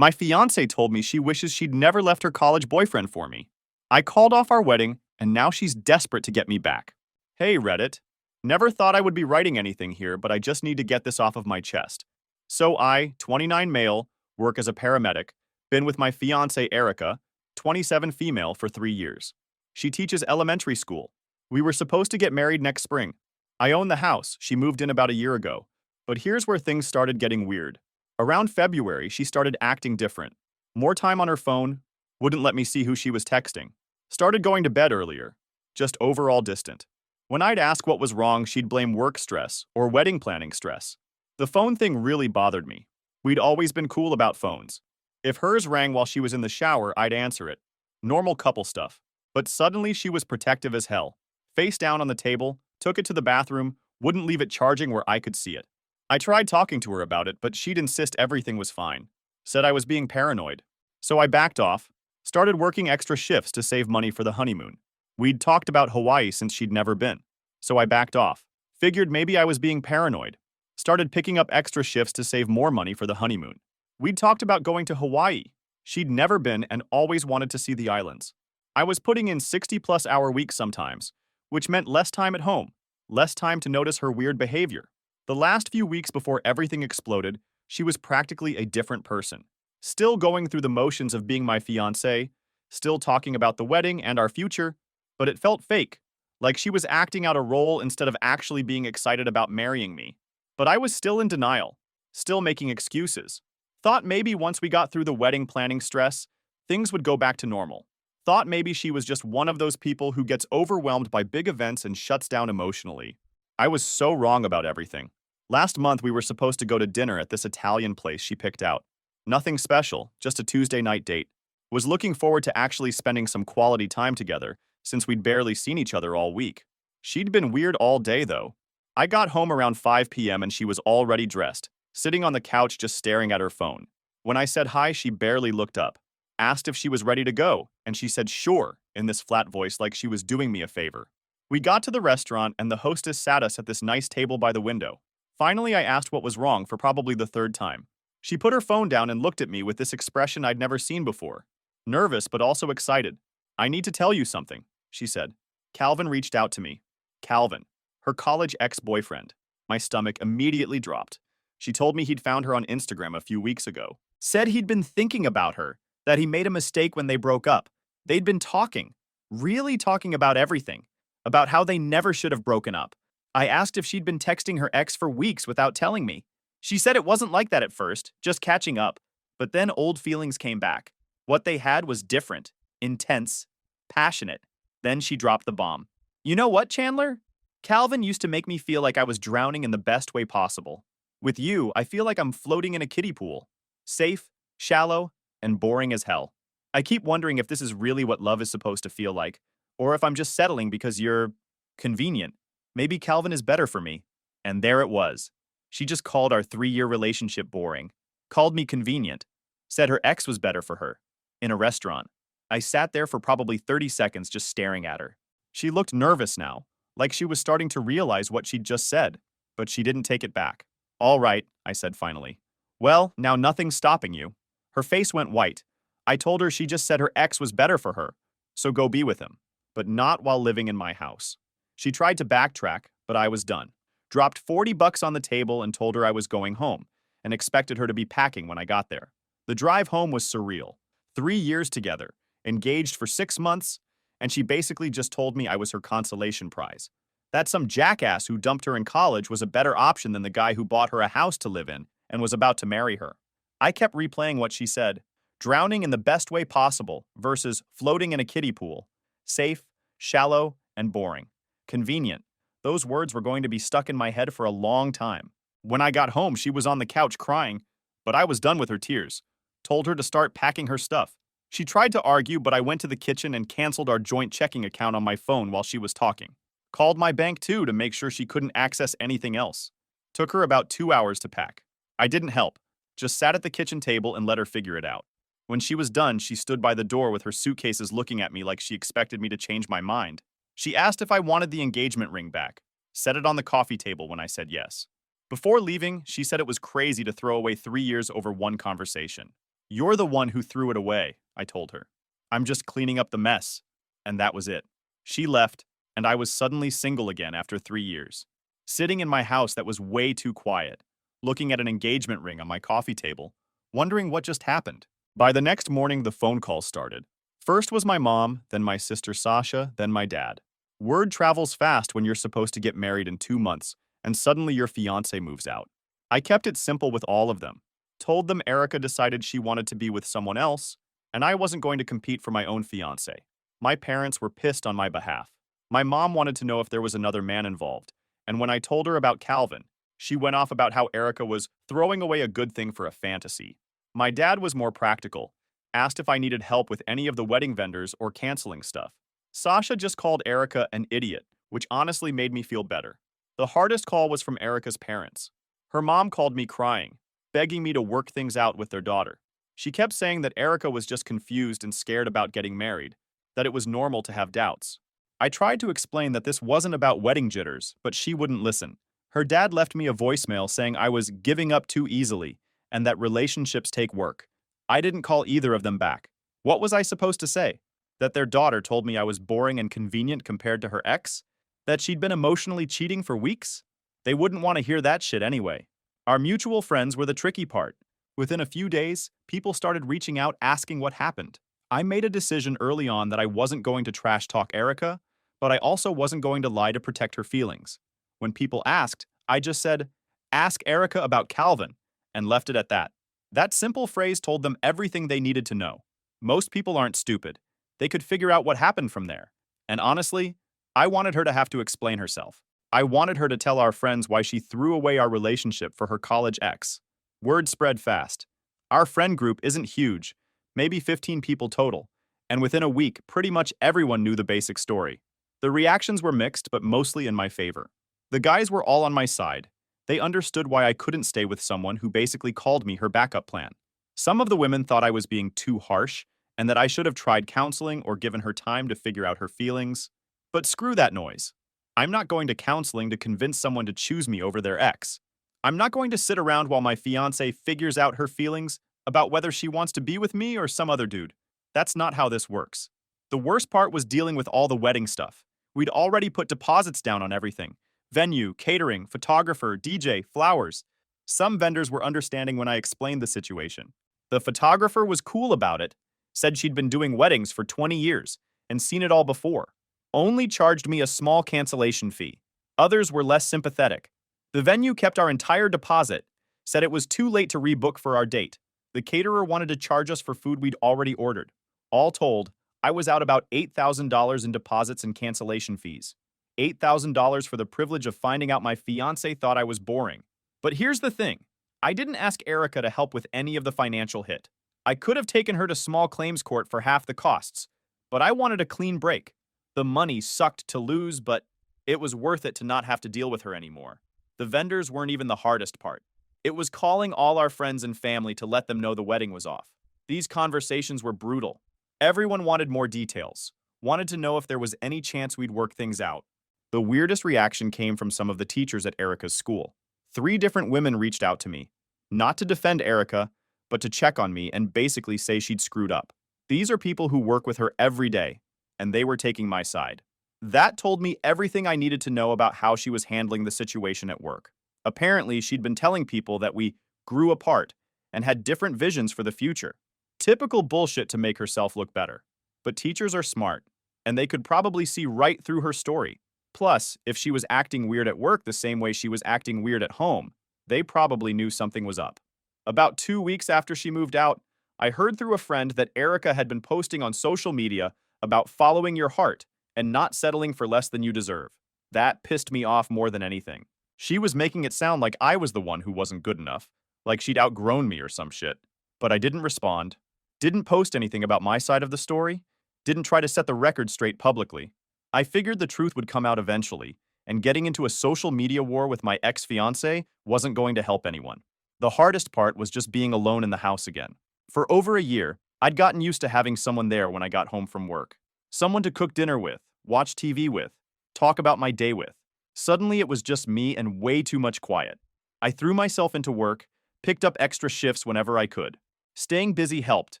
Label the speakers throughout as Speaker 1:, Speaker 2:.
Speaker 1: My fiancée told me she wishes she'd never left her college boyfriend for me. I called off our wedding, and now she's desperate to get me back. Hey, Reddit. Never thought I would be writing anything here, but I just need to get this off of my chest. So I, 29 male, work as a paramedic, been with my fiancée Erica, 27 female, for 3 years. She teaches elementary school. We were supposed to get married next spring. I own the house, she moved in about a year ago. But here's where things started getting weird. Around February, she started acting different. More time on her phone, wouldn't let me see who she was texting. Started going to bed earlier, just overall distant. When I'd ask what was wrong, she'd blame work stress or wedding planning stress. The phone thing really bothered me. We'd always been cool about phones. If hers rang while she was in the shower, I'd answer it. Normal couple stuff. But suddenly she was protective as hell. Face down on the table, took it to the bathroom, wouldn't leave it charging where I could see it. I tried talking to her about it, but she'd insist everything was fine. Said I was being paranoid. So I backed off, started working extra shifts to save money for the honeymoon. We'd talked about Hawaii since she'd never been. So I backed off. Figured maybe I was being paranoid. Started picking up extra shifts to save more money for the honeymoon. We'd talked about going to Hawaii. She'd never been and always wanted to see the islands. I was putting in 60-plus hour weeks sometimes, which meant less time at home, less time to notice her weird behavior. The last few weeks before everything exploded, she was practically a different person. Still going through the motions of being my fiancé, still talking about the wedding and our future, but it felt fake, like she was acting out a role instead of actually being excited about marrying me. But I was still in denial, still making excuses. Thought maybe once we got through the wedding planning stress, things would go back to normal. Thought maybe she was just one of those people who gets overwhelmed by big events and shuts down emotionally. I was so wrong about everything. Last month we were supposed to go to dinner at this Italian place she picked out. Nothing special, just a Tuesday night date. Was looking forward to actually spending some quality time together, since we'd barely seen each other all week. She'd been weird all day though. I got home around 5 p.m. and she was already dressed, sitting on the couch just staring at her phone. When I said hi, she barely looked up. Asked if she was ready to go, and she said sure, in this flat voice like she was doing me a favor. We got to the restaurant and the hostess sat us at this nice table by the window. Finally, I asked what was wrong for probably the third time. She put her phone down and looked at me with this expression I'd never seen before. Nervous, but also excited. I need to tell you something, she said. Calvin reached out to me. Calvin, her college ex-boyfriend. My stomach immediately dropped. She told me he'd found her on Instagram a few weeks ago. Said he'd been thinking about her, that he made a mistake when they broke up. They'd been talking, really talking about everything, about how they never should have broken up. I asked if she'd been texting her ex for weeks without telling me. She said it wasn't like that at first, just catching up. But then old feelings came back. What they had was different, intense, passionate. Then she dropped the bomb. You know what, Chandler? Calvin used to make me feel like I was drowning in the best way possible. With you, I feel like I'm floating in a kiddie pool. Safe, shallow, and boring as hell. I keep wondering if this is really what love is supposed to feel like, or if I'm just settling because you're convenient. Maybe Calvin is better for me. And there it was. She just called our 3-year relationship boring, called me convenient, said her ex was better for her. In a restaurant. I sat there for probably 30 seconds just staring at her. She looked nervous now, like she was starting to realize what she'd just said, but she didn't take it back. All right, I said finally. Well, now nothing's stopping you. Her face went white. I told her she just said her ex was better for her, so go be with him, but not while living in my house. She tried to backtrack, but I was done. Dropped $40 on the table and told her I was going home, and expected her to be packing when I got there. The drive home was surreal. 3 years together, engaged for 6 months, and she basically just told me I was her consolation prize. That some jackass who dumped her in college was a better option than the guy who bought her a house to live in and was about to marry her. I kept replaying what she said, drowning in the best way possible versus floating in a kiddie pool. Safe, shallow, and boring. Convenient. Those words were going to be stuck in my head for a long time. When I got home, she was on the couch crying, but I was done with her tears. Told her to start packing her stuff. She tried to argue, but I went to the kitchen and canceled our joint checking account on my phone while she was talking. Called my bank too to make sure she couldn't access anything else. Took her about 2 hours to pack. I didn't help, just sat at the kitchen table and let her figure it out. When she was done, she stood by the door with her suitcases looking at me like she expected me to change my mind. She asked if I wanted the engagement ring back. Set it on the coffee table when I said yes. Before leaving, she said it was crazy to throw away 3 years over one conversation. You're the one who threw it away, I told her. I'm just cleaning up the mess. And that was it. She left, and I was suddenly single again after 3 years. Sitting in my house that was way too quiet, looking at an engagement ring on my coffee table, wondering what just happened. By the next morning, the phone calls started. First was my mom, then my sister Sasha, then my dad. Word travels fast when you're supposed to get married in 2 months, and suddenly your fiancé moves out. I kept it simple with all of them. Told them Erica decided she wanted to be with someone else, and I wasn't going to compete for my own fiancé. My parents were pissed on my behalf. My mom wanted to know if there was another man involved, and when I told her about Calvin, she went off about how Erica was throwing away a good thing for a fantasy. My dad was more practical, asked if I needed help with any of the wedding vendors or canceling stuff. Sasha just called Erica an idiot, which honestly made me feel better. The hardest call was from Erica's parents. Her mom called me crying, begging me to work things out with their daughter. She kept saying that Erica was just confused and scared about getting married, that it was normal to have doubts. I tried to explain that this wasn't about wedding jitters, but she wouldn't listen. Her dad left me a voicemail saying I was giving up too easily and that relationships take work. I didn't call either of them back. What was I supposed to say? That their daughter told me I was boring and convenient compared to her ex? That she'd been emotionally cheating for weeks? They wouldn't want to hear that shit anyway. Our mutual friends were the tricky part. Within a few days, people started reaching out asking what happened. I made a decision early on that I wasn't going to trash talk Erica, but I also wasn't going to lie to protect her feelings. When people asked, I just said, "Ask Erica about Calvin," and left it at that. That simple phrase told them everything they needed to know. Most people aren't stupid. They could figure out what happened from there. And honestly, I wanted her to have to explain herself. I wanted her to tell our friends why she threw away our relationship for her college ex. Word spread fast. Our friend group isn't huge, maybe 15 people total, and within a week, pretty much everyone knew the basic story. The reactions were mixed, but mostly in my favor. The guys were all on my side. They understood why I couldn't stay with someone who basically called me her backup plan. Some of the women thought I was being too harsh and that I should have tried counseling or given her time to figure out her feelings. But screw that noise. I'm not going to counseling to convince someone to choose me over their ex. I'm not going to sit around while my fiancé figures out her feelings about whether she wants to be with me or some other dude. That's not how this works. The worst part was dealing with all the wedding stuff. We'd already put deposits down on everything. Venue, catering, photographer, DJ, flowers. Some vendors were understanding when I explained the situation. The photographer was cool about it, said she'd been doing weddings for 20 years and seen it all before. Only charged me a small cancellation fee. Others were less sympathetic. The venue kept our entire deposit, said it was too late to rebook for our date. The caterer wanted to charge us for food we'd already ordered. All told, I was out about $8,000 in deposits and cancellation fees. $8,000 for the privilege of finding out my fiancé thought I was boring. But here's the thing. I didn't ask Erica to help with any of the financial hit. I could have taken her to small claims court for half the costs, but I wanted a clean break. The money sucked to lose, but it was worth it to not have to deal with her anymore. The vendors weren't even the hardest part. It was calling all our friends and family to let them know the wedding was off. These conversations were brutal. Everyone wanted more details, wanted to know if there was any chance we'd work things out. The weirdest reaction came from some of the teachers at Erica's school. 3 different women reached out to me, not to defend Erica, but to check on me and basically say she'd screwed up. These are people who work with her every day, and they were taking my side. That told me everything I needed to know about how she was handling the situation at work. Apparently, she'd been telling people that we grew apart and had different visions for the future. Typical bullshit to make herself look better. But teachers are smart, and they could probably see right through her story. Plus, if she was acting weird at work the same way she was acting weird at home, they probably knew something was up. About 2 weeks after she moved out, I heard through a friend that Erica had been posting on social media about following your heart and not settling for less than you deserve. That pissed me off more than anything. She was making it sound like I was the one who wasn't good enough, like she'd outgrown me or some shit. But I didn't respond, didn't post anything about my side of the story, didn't try to set the record straight publicly. I figured the truth would come out eventually, and getting into a social media war with my ex-fiancé wasn't going to help anyone. The hardest part was just being alone in the house again. For over a year, I'd gotten used to having someone there when I got home from work. Someone to cook dinner with, watch TV with, talk about my day with. Suddenly it was just me and way too much quiet. I threw myself into work, picked up extra shifts whenever I could. Staying busy helped,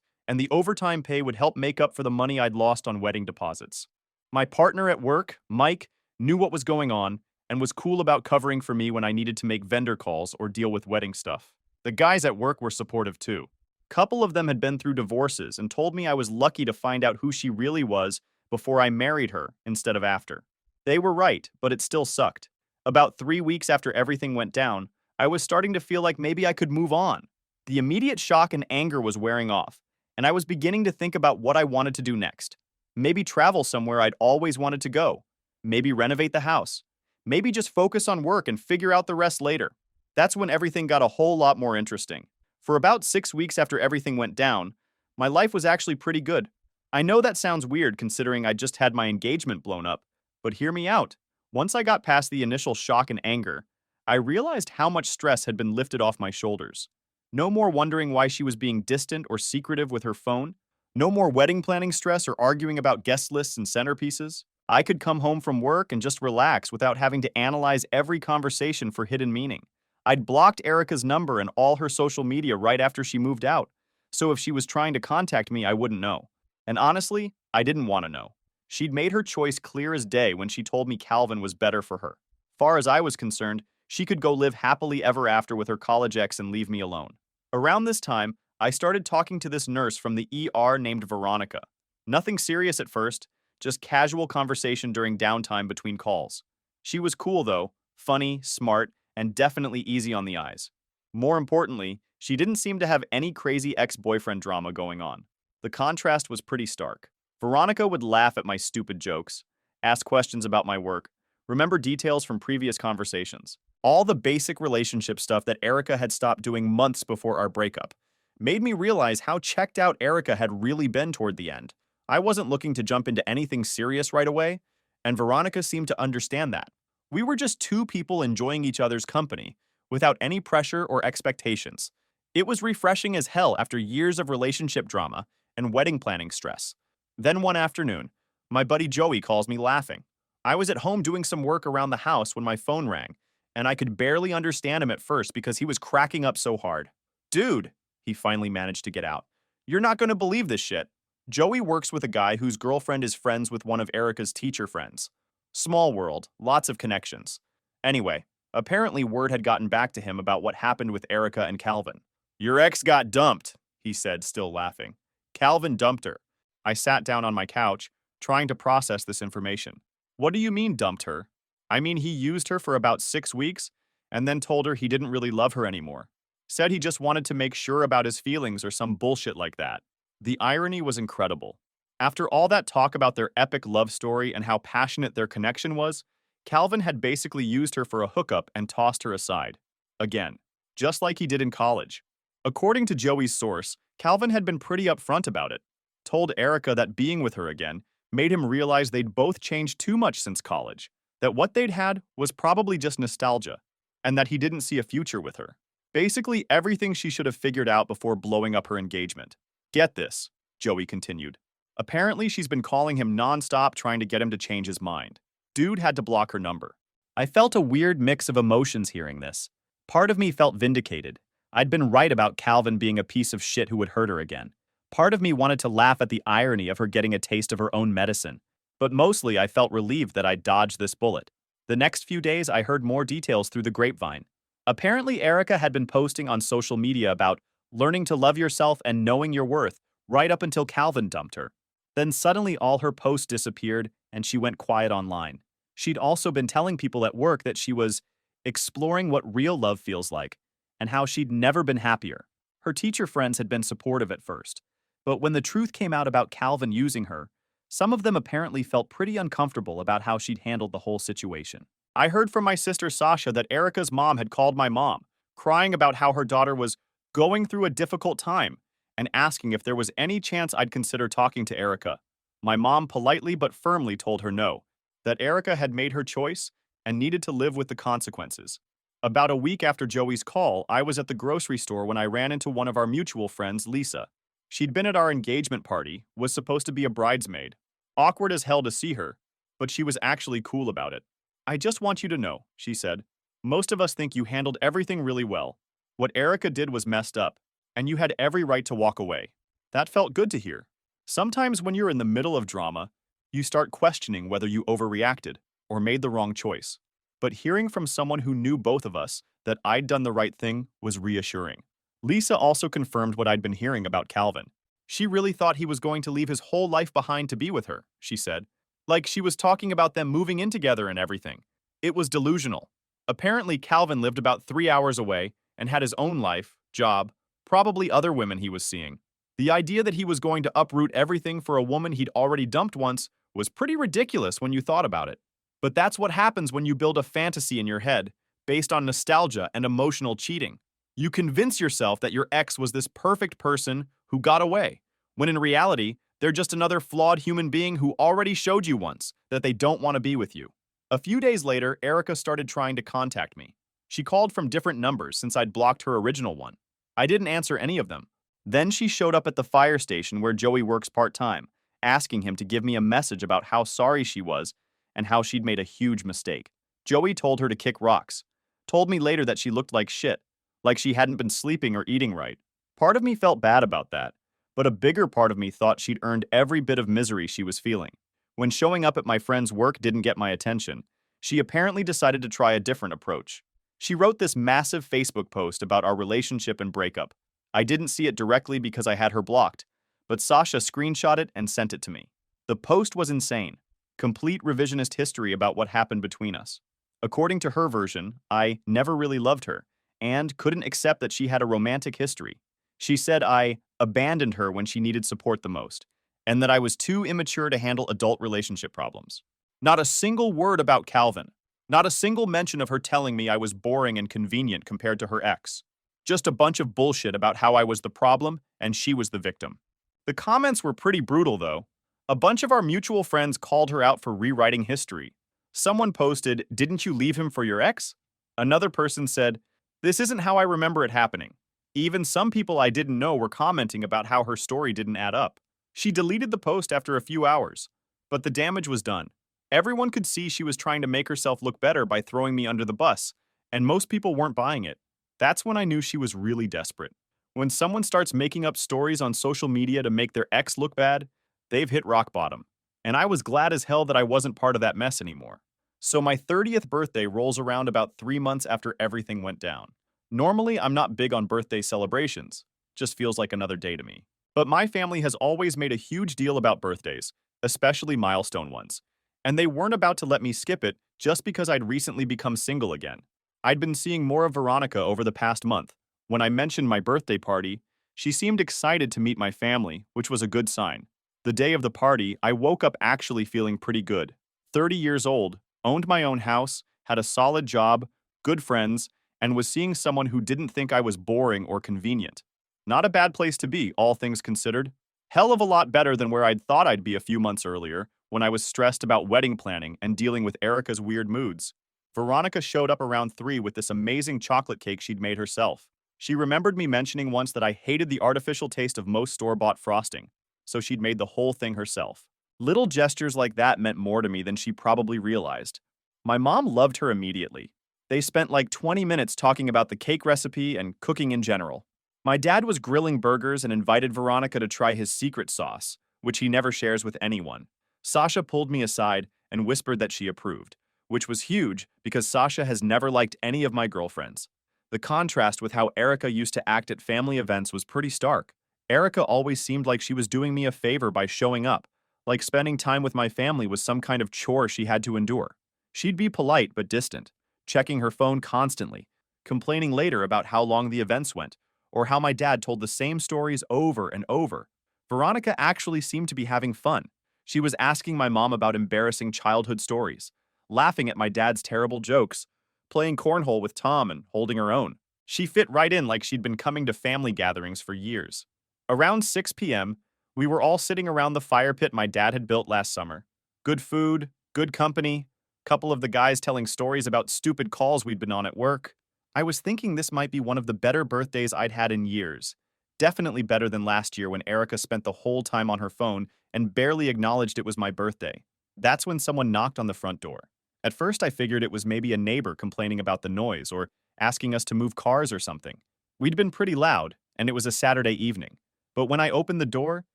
Speaker 1: and the overtime pay would help make up for the money I'd lost on wedding deposits. My partner at work, Mike, knew what was going on and was cool about covering for me when I needed to make vendor calls or deal with wedding stuff. The guys at work were supportive too. Couple of them had been through divorces and told me I was lucky to find out who she really was before I married her instead of after. They were right, but it still sucked. About 3 weeks after everything went down, I was starting to feel like maybe I could move on. The immediate shock and anger was wearing off, and I was beginning to think about what I wanted to do next. Maybe travel somewhere I'd always wanted to go. Maybe renovate the house. Maybe just focus on work and figure out the rest later. That's when everything got a whole lot more interesting. For about 6 weeks after everything went down, my life was actually pretty good. I know that sounds weird considering I just had my engagement blown up, but hear me out. Once I got past the initial shock and anger, I realized how much stress had been lifted off my shoulders. No more wondering why she was being distant or secretive with her phone. No more wedding planning stress or arguing about guest lists and centerpieces. I could come home from work and just relax without having to analyze every conversation for hidden meaning. I'd blocked Erica's number and all her social media right after she moved out, so if she was trying to contact me, I wouldn't know. And honestly, I didn't want to know. She'd made her choice clear as day when she told me Calvin was better for her. Far as I was concerned, she could go live happily ever after with her college ex and leave me alone. Around this time, I started talking to this nurse from the ER named Veronica. Nothing serious at first, just casual conversation during downtime between calls. She was cool though, funny, smart, and definitely easy on the eyes. More importantly, she didn't seem to have any crazy ex-boyfriend drama going on. The contrast was pretty stark. Veronica would laugh at my stupid jokes, ask questions about my work, remember details from previous conversations. All the basic relationship stuff that Erica had stopped doing months before our breakup made me realize how checked out Erica had really been toward the end. I wasn't looking to jump into anything serious right away, and Veronica seemed to understand that. We were just two people enjoying each other's company, without any pressure or expectations. It was refreshing as hell after years of relationship drama and wedding planning stress. Then one afternoon, my buddy Joey calls me laughing. I was at home doing some work around the house when my phone rang, and I could barely understand him at first because he was cracking up so hard. Dude, he finally managed to get out. You're not going to believe this shit. Joey works with a guy whose girlfriend is friends with one of Erica's teacher friends. Small world, lots of connections. Anyway, apparently word had gotten back to him about what happened with Erica and Calvin. Your ex got dumped, he said, still laughing. Calvin dumped her. I sat down on my couch, trying to process this information. What do you mean dumped her? I mean he used her for about 6 weeks and then told her he didn't really love her anymore. Said he just wanted to make sure about his feelings or some bullshit like that. The irony was incredible. After all that talk about their epic love story and how passionate their connection was, Calvin had basically used her for a hookup and tossed her aside. Again, just like he did in college. According to Joey's source, Calvin had been pretty upfront about it. Told Erica that being with her again made him realize they'd both changed too much since college, that what they'd had was probably just nostalgia, and that he didn't see a future with her. Basically everything she should have figured out before blowing up her engagement. Get this, Joey continued. Apparently she's been calling him nonstop trying to get him to change his mind. Dude had to block her number. I felt a weird mix of emotions hearing this. Part of me felt vindicated. I'd been right about Calvin being a piece of shit who would hurt her again. Part of me wanted to laugh at the irony of her getting a taste of her own medicine. But mostly I felt relieved that I'd dodged this bullet. The next few days I heard more details through the grapevine. Apparently Erica had been posting on social media about learning to love yourself and knowing your worth right up until Calvin dumped her. Then suddenly all her posts disappeared and she went quiet online. She'd also been telling people at work that she was exploring what real love feels like and how she'd never been happier. Her teacher friends had been supportive at first, but when the truth came out about Calvin using her, some of them apparently felt pretty uncomfortable about how she'd handled the whole situation. I heard from my sister Sasha that Erica's mom had called my mom, crying about how her daughter was going through a difficult time and asking if there was any chance I'd consider talking to Erica. My mom politely but firmly told her no, that Erica had made her choice and needed to live with the consequences. About a week after Joey's call, I was at the grocery store when I ran into one of our mutual friends, Lisa. She'd been at our engagement party, was supposed to be a bridesmaid. Awkward as hell to see her, but she was actually cool about it. I just want you to know, she said. Most of us think you handled everything really well. What Erica did was messed up, and you had every right to walk away. That felt good to hear. Sometimes when you're in the middle of drama, you start questioning whether you overreacted or made the wrong choice. But hearing from someone who knew both of us that I'd done the right thing was reassuring. Lisa also confirmed what I'd been hearing about Calvin. She really thought he was going to leave his whole life behind to be with her, she said. Like she was talking about them moving in together and everything. It was delusional. Apparently, Calvin lived about 3 hours away and had his own life, job, probably other women he was seeing. The idea that he was going to uproot everything for a woman he'd already dumped once was pretty ridiculous when you thought about it. But that's what happens when you build a fantasy in your head based on nostalgia and emotional cheating. You convince yourself that your ex was this perfect person who got away, when in reality, they're just another flawed human being who already showed you once that they don't want to be with you. A few days later, Erica started trying to contact me. She called from different numbers since I'd blocked her original one. I didn't answer any of them. Then she showed up at the fire station where Joey works part-time, asking him to give me a message about how sorry she was and how she'd made a huge mistake. Joey told her to kick rocks, told me later that she looked like shit, like she hadn't been sleeping or eating right. Part of me felt bad about that, but a bigger part of me thought she'd earned every bit of misery she was feeling. When showing up at my friend's work didn't get my attention, she apparently decided to try a different approach. She wrote this massive Facebook post about our relationship and breakup. I didn't see it directly because I had her blocked, but Sasha screenshot it and sent it to me. The post was insane. Complete revisionist history about what happened between us. According to her version, I never really loved her and couldn't accept that she had a romantic history. She said I abandoned her when she needed support the most, and that I was too immature to handle adult relationship problems. Not a single word about Calvin. Not a single mention of her telling me I was boring and convenient compared to her ex. Just a bunch of bullshit about how I was the problem and she was the victim. The comments were pretty brutal, though. A bunch of our mutual friends called her out for rewriting history. Someone posted, "Didn't you leave him for your ex?" Another person said, "This isn't how I remember it happening." Even some people I didn't know were commenting about how her story didn't add up. She deleted the post after a few hours, but the damage was done. Everyone could see she was trying to make herself look better by throwing me under the bus, and most people weren't buying it. That's when I knew she was really desperate. When someone starts making up stories on social media to make their ex look bad, they've hit rock bottom. And I was glad as hell that I wasn't part of that mess anymore. So my 30th birthday rolls around about 3 months after everything went down. Normally, I'm not big on birthday celebrations. Just feels like another day to me. But my family has always made a huge deal about birthdays, especially milestone ones. And they weren't about to let me skip it just because I'd recently become single again. I'd been seeing more of Veronica over the past month. When I mentioned my birthday party, she seemed excited to meet my family, which was a good sign. The day of the party, I woke up actually feeling pretty good. 30 years old, owned my own house, had a solid job, good friends, and was seeing someone who didn't think I was boring or convenient. Not a bad place to be, all things considered. Hell of a lot better than where I'd thought I'd be a few months earlier, when I was stressed about wedding planning and dealing with Erica's weird moods. Veronica showed up around 3 with this amazing chocolate cake she'd made herself. She remembered me mentioning once that I hated the artificial taste of most store-bought frosting, so she'd made the whole thing herself. Little gestures like that meant more to me than she probably realized. My mom loved her immediately. They spent like 20 minutes talking about the cake recipe and cooking in general. My dad was grilling burgers and invited Veronica to try his secret sauce, which he never shares with anyone. Sasha pulled me aside and whispered that she approved, which was huge because Sasha has never liked any of my girlfriends. The contrast with how Erica used to act at family events was pretty stark. Erica always seemed like she was doing me a favor by showing up, like spending time with my family was some kind of chore she had to endure. She'd be polite but distant, checking her phone constantly, complaining later about how long the events went, or how my dad told the same stories over and over. Veronica actually seemed to be having fun. She was asking my mom about embarrassing childhood stories, laughing at my dad's terrible jokes, playing cornhole with Tom and holding her own. She fit right in like she'd been coming to family gatherings for years. Around 6 p.m., we were all sitting around the fire pit my dad had built last summer. Good food, good company, couple of the guys telling stories about stupid calls we'd been on at work. I was thinking this might be one of the better birthdays I'd had in years. Definitely better than last year when Erica spent the whole time on her phone and barely acknowledged it was my birthday. That's when someone knocked on the front door. At first I figured it was maybe a neighbor complaining about the noise or asking us to move cars or something. We'd been pretty loud, and it was a Saturday evening. But when I opened the door,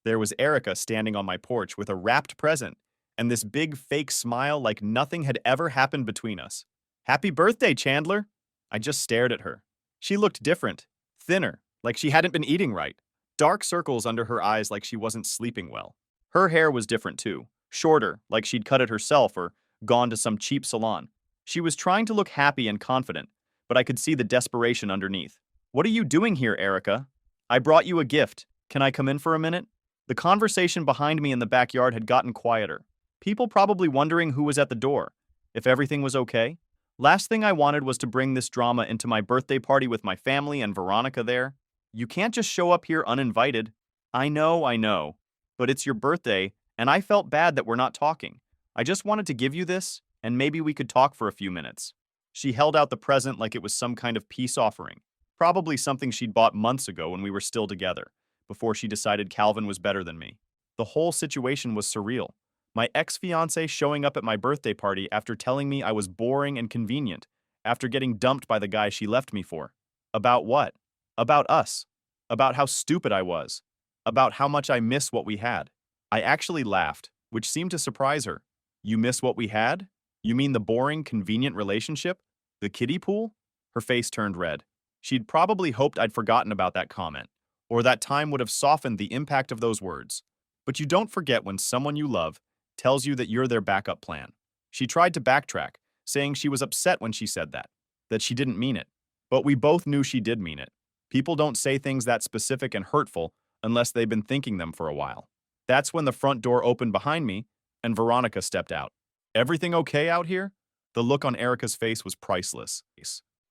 Speaker 1: there was Erica standing on my porch with a wrapped present and this big fake smile like nothing had ever happened between us. "Happy birthday, Chandler!" I just stared at her. She looked different, thinner, like she hadn't been eating right. Dark circles under her eyes like she wasn't sleeping well. Her hair was different too, shorter, like she'd cut it herself or gone to some cheap salon. She was trying to look happy and confident, but I could see the desperation underneath. "What are you doing here, Erica?" "I brought you a gift. Can I come in for a minute?" The conversation behind me in the backyard had gotten quieter. People probably wondering who was at the door, if everything was okay. Last thing I wanted was to bring this drama into my birthday party with my family and Veronica there. "You can't just show up here uninvited." I know. But it's your birthday, and I felt bad that we're not talking. I just wanted to give you this, and maybe we could talk for a few minutes. She held out the present like it was some kind of peace offering. Probably something she'd bought months ago when we were still together, before she decided Calvin was better than me. The whole situation was surreal. My ex-fiancé showing up at my birthday party after telling me I was boring and convenient, after getting dumped by the guy she left me for. About what? About us. About how stupid I was. About how much I miss what we had. I actually laughed, which seemed to surprise her. "You miss what we had? You mean the boring, convenient relationship? The kiddie pool?" Her face turned red. She'd probably hoped I'd forgotten about that comment, or that time would have softened the impact of those words. But you don't forget when someone you love tells you that you're their backup plan. She tried to backtrack, saying she was upset when she said that she didn't mean it. But we both knew she did mean it. People don't say things that specific and hurtful unless they've been thinking them for a while. That's when the front door opened behind me and Veronica stepped out. "Everything okay out here?" The look on Erica's face was priceless.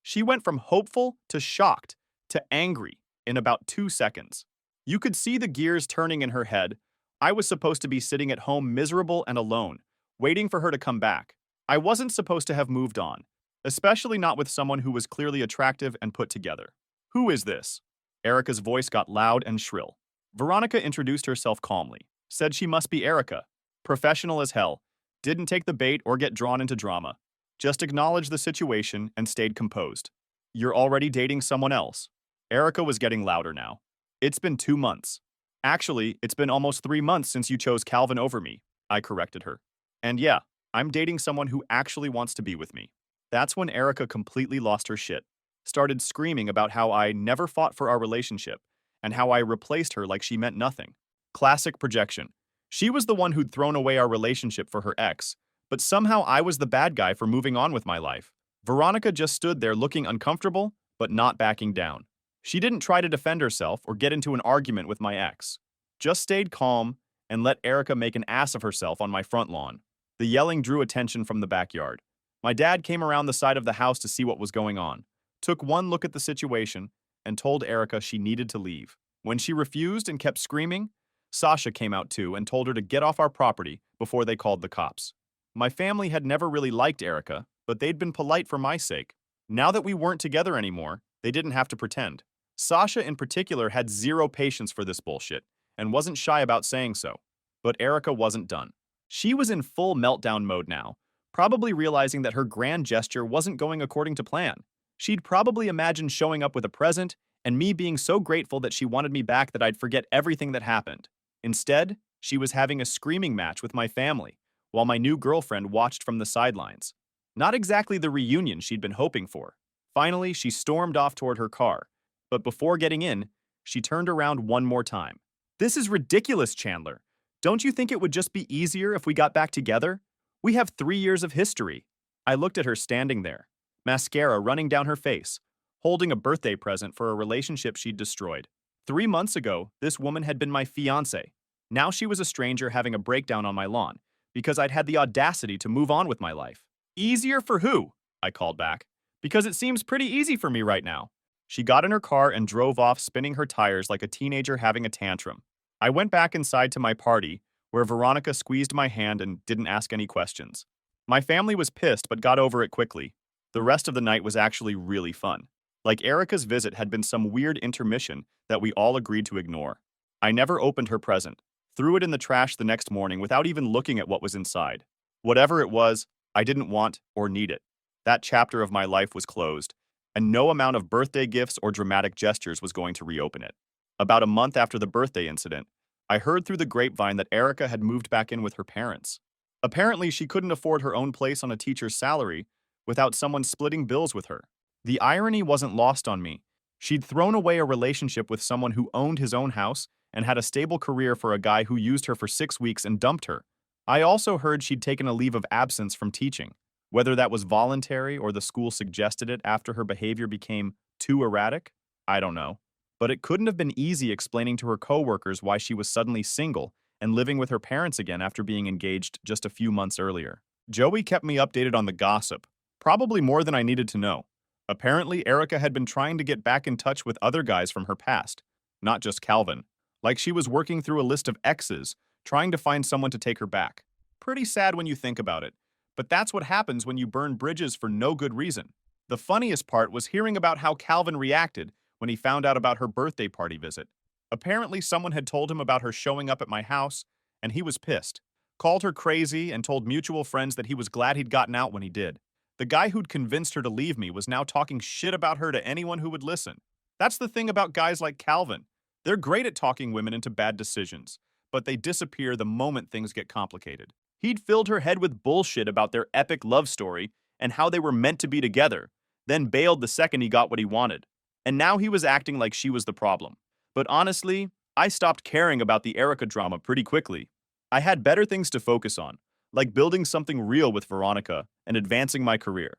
Speaker 1: She went from hopeful to shocked to angry in about 2 seconds. You could see the gears turning in her head. I was supposed to be sitting at home miserable and alone, waiting for her to come back. I wasn't supposed to have moved on, especially not with someone who was clearly attractive and put together. "Who is this?" Erica's voice got loud and shrill. Veronica introduced herself calmly, said she must be Erica. Professional as hell, didn't take the bait or get drawn into drama. Just acknowledged the situation and stayed composed. "You're already dating someone else." Erica was getting louder now. "It's been 2 months. Actually, it's been almost 3 months since you chose Calvin over me," I corrected her. "And yeah, I'm dating someone who actually wants to be with me." That's when Erica completely lost her shit. Started screaming about how I never fought for our relationship and how I replaced her like she meant nothing. Classic projection. She was the one who'd thrown away our relationship for her ex, but somehow I was the bad guy for moving on with my life. Veronica just stood there looking uncomfortable, but not backing down. She didn't try to defend herself or get into an argument with my ex. Just stayed calm and let Erica make an ass of herself on my front lawn. The yelling drew attention from the backyard. My dad came around the side of the house to see what was going on, took one look at the situation, and told Erica she needed to leave. When she refused and kept screaming, Sasha came out too and told her to get off our property before they called the cops. My family had never really liked Erica, but they'd been polite for my sake. Now that we weren't together anymore, they didn't have to pretend. Sasha in particular had zero patience for this bullshit and wasn't shy about saying so. But Erica wasn't done. She was in full meltdown mode now, probably realizing that her grand gesture wasn't going according to plan. She'd probably imagined showing up with a present and me being so grateful that she wanted me back that I'd forget everything that happened. Instead, she was having a screaming match with my family, while my new girlfriend watched from the sidelines. Not exactly the reunion she'd been hoping for. Finally, she stormed off toward her car, but before getting in, she turned around one more time. "This is ridiculous, Chandler. Don't you think it would just be easier if we got back together? We have 3 years of history." I looked at her standing there, mascara running down her face, holding a birthday present for a relationship she'd destroyed. 3 months ago, this woman had been my fiancée. Now she was a stranger having a breakdown on my lawn because I'd had the audacity to move on with my life. "Easier for who?" I called back. "Because it seems pretty easy for me right now." She got in her car and drove off, spinning her tires like a teenager having a tantrum. I went back inside to my party, where Veronica squeezed my hand and didn't ask any questions. My family was pissed but got over it quickly. The rest of the night was actually really fun. Like Erica's visit had been some weird intermission that we all agreed to ignore. I never opened her present, threw it in the trash the next morning without even looking at what was inside. Whatever it was, I didn't want or need it. That chapter of my life was closed, and no amount of birthday gifts or dramatic gestures was going to reopen it. About a month after the birthday incident, I heard through the grapevine that Erica had moved back in with her parents. Apparently, she couldn't afford her own place on a teacher's salary without someone splitting bills with her. The irony wasn't lost on me. She'd thrown away a relationship with someone who owned his own house and had a stable career for a guy who used her for 6 weeks and dumped her. I also heard she'd taken a leave of absence from teaching. Whether that was voluntary or the school suggested it after her behavior became too erratic, I don't know. But it couldn't have been easy explaining to her coworkers why she was suddenly single and living with her parents again after being engaged just a few months earlier. Joey kept me updated on the gossip, probably more than I needed to know. Apparently, Erica had been trying to get back in touch with other guys from her past, not just Calvin. Like she was working through a list of exes, trying to find someone to take her back. Pretty sad when you think about it, but that's what happens when you burn bridges for no good reason. The funniest part was hearing about how Calvin reacted when he found out about her birthday party visit. Apparently, someone had told him about her showing up at my house, and he was pissed. Called her crazy and told mutual friends that he was glad he'd gotten out when he did. The guy who'd convinced her to leave me was now talking shit about her to anyone who would listen. That's the thing about guys like Calvin. They're great at talking women into bad decisions, but they disappear the moment things get complicated. He'd filled her head with bullshit about their epic love story and how they were meant to be together, then bailed the second he got what he wanted. And now he was acting like she was the problem. But honestly, I stopped caring about the Erica drama pretty quickly. I had better things to focus on, like building something real with Veronica and advancing my career.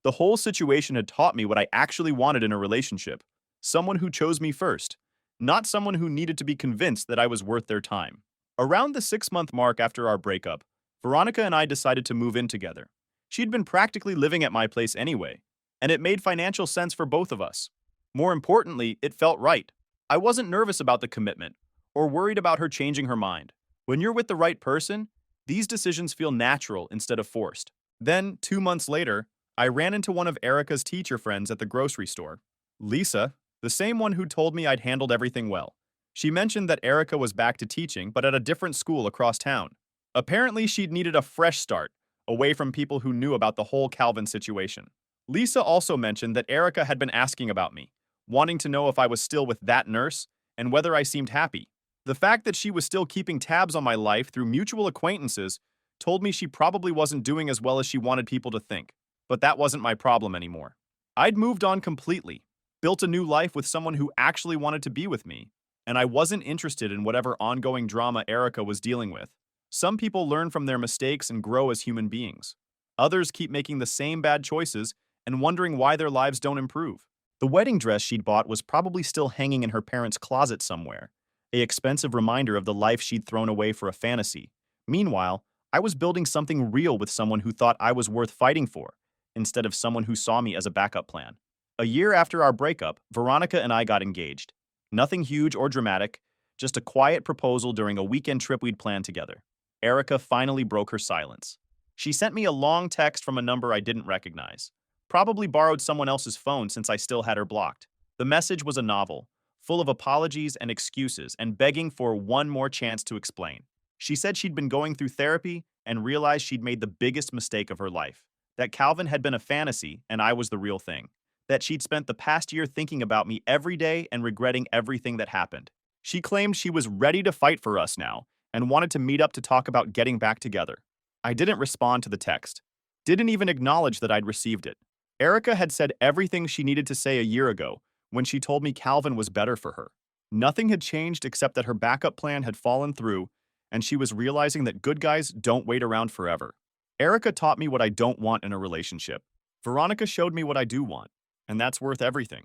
Speaker 1: The whole situation had taught me what I actually wanted in a relationship. Someone who chose me first, not someone who needed to be convinced that I was worth their time. Around the 6-month mark after our breakup, Veronica and I decided to move in together. She'd been practically living at my place anyway, and it made financial sense for both of us. More importantly, it felt right. I wasn't nervous about the commitment or worried about her changing her mind. When you're with the right person, these decisions feel natural instead of forced. Then, 2 months later, I ran into one of Erica's teacher friends at the grocery store. Lisa, the same one who told me I'd handled everything well. She mentioned that Erica was back to teaching, but at a different school across town. Apparently, she'd needed a fresh start, away from people who knew about the whole Calvin situation. Lisa also mentioned that Erica had been asking about me, wanting to know if I was still with that nurse and whether I seemed happy. The fact that she was still keeping tabs on my life through mutual acquaintances told me she probably wasn't doing as well as she wanted people to think. But that wasn't my problem anymore. I'd moved on completely, built a new life with someone who actually wanted to be with me, and I wasn't interested in whatever ongoing drama Erica was dealing with. Some people learn from their mistakes and grow as human beings. Others keep making the same bad choices and wondering why their lives don't improve. The wedding dress she'd bought was probably still hanging in her parents' closet somewhere, an expensive reminder of the life she'd thrown away for a fantasy. Meanwhile, I was building something real with someone who thought I was worth fighting for, instead of someone who saw me as a backup plan. A year after our breakup, Veronica and I got engaged. Nothing huge or dramatic, just a quiet proposal during a weekend trip we'd planned together. Erica finally broke her silence. She sent me a long text from a number I didn't recognize. Probably borrowed someone else's phone since I still had her blocked. The message was a novel, full of apologies and excuses and begging for one more chance to explain. She said she'd been going through therapy and realized she'd made the biggest mistake of her life. That Calvin had been a fantasy and I was the real thing. That she'd spent the past year thinking about me every day and regretting everything that happened. She claimed she was ready to fight for us now and wanted to meet up to talk about getting back together. I didn't respond to the text. Didn't even acknowledge that I'd received it. Erica had said everything she needed to say a year ago when she told me Calvin was better for her. Nothing had changed except that her backup plan had fallen through and she was realizing that good guys don't wait around forever. Erica taught me what I don't want in a relationship. Veronica showed me what I do want, and that's worth everything.